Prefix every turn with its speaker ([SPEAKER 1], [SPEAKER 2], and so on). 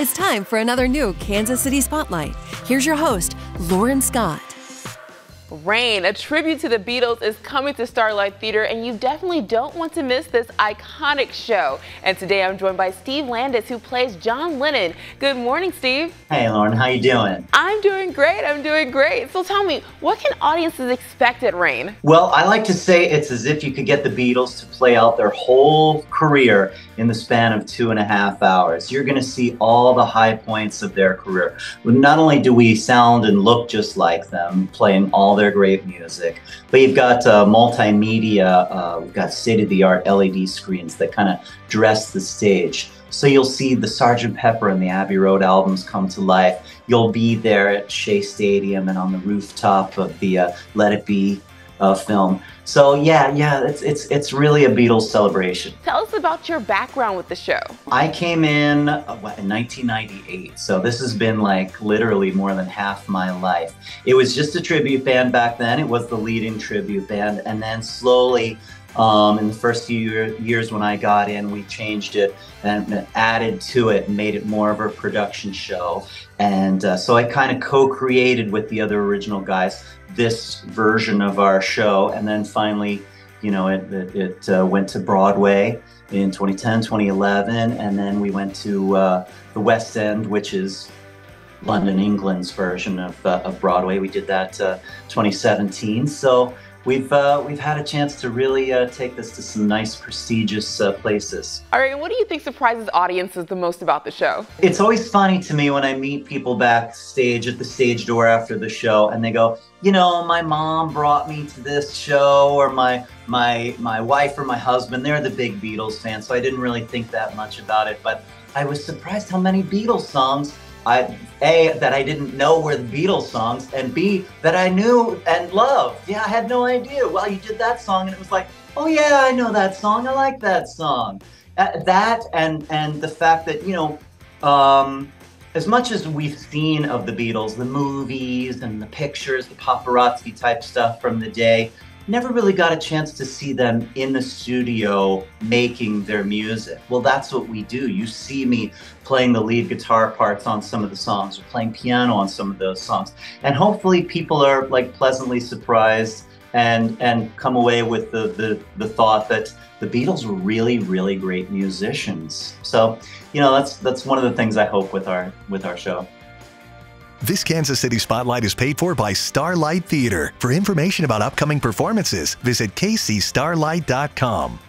[SPEAKER 1] It's time for another new Kansas City Spotlight. Here's your host, Lauren Scott.
[SPEAKER 2] Rain, a tribute to the Beatles, is coming to Starlight Theater, and you definitely don't want to miss this iconic show. And today I'm joined by Steve Landis, who plays John Lennon. Good morning, Steve.
[SPEAKER 3] Hey, Lauren, how you doing?
[SPEAKER 2] I'm doing great. I'm doing great. So tell me, what can audiences expect at Rain?
[SPEAKER 3] Well, I like to say it's as if you could get the Beatles to play out their whole career in the span of 2.5 hours. You're going to see all the high points of their career. Not only do we sound and look just like them, playing all their great music, but you've got multimedia, we've got state-of-the-art LED screens that kind of dress the stage. So you'll see the Sgt. Pepper and the Abbey Road albums come to life. You'll be there at Shea Stadium and on the rooftop of the Let It Be film. So yeah, it's really a Beatles celebration.
[SPEAKER 2] Tell us about your background with the show.
[SPEAKER 3] I came in 1998, so this has been like literally more than half my life. It was just a tribute band back then. It was the leading tribute band, and then slowly in the first few years when I got in, we changed it and added to it and made it more of a production show. And so I kind of co-created with the other original guys this version of our show. And then finally, you know, it went to Broadway in 2010, 2011. And then we went to the West End, which is London, England's version of Broadway. We did that 2017. So we've had a chance to really take this to some nice, prestigious places.
[SPEAKER 2] All right, and what do you think surprises audiences the most about the show?
[SPEAKER 3] It's always funny to me when I meet people backstage at the stage door after the show, and they go, you know, my mom brought me to this show, or my wife or my husband, they're the big Beatles fans, so I didn't really think that much about it, but I was surprised how many Beatles songs A, that I didn't know were the Beatles songs, and B, that I knew and loved. Yeah, I had no idea. Well, you did that song, and it was like, oh yeah, I know that song. I like that song. That and the fact that, you know, as much as we've seen of the Beatles, the movies and the pictures, the paparazzi type stuff from the day, never really got a chance to see them in the studio making their music. Well, that's what we do. You see me playing the lead guitar parts on some of the songs, or playing piano on some of those songs. And hopefully people are like pleasantly surprised and come away with the thought that the Beatles were really, really great musicians. So, you know, that's one of the things I hope with our show.
[SPEAKER 4] This Kansas City Spotlight is paid for by Starlight Theater. For information about upcoming performances, visit kcstarlight.com.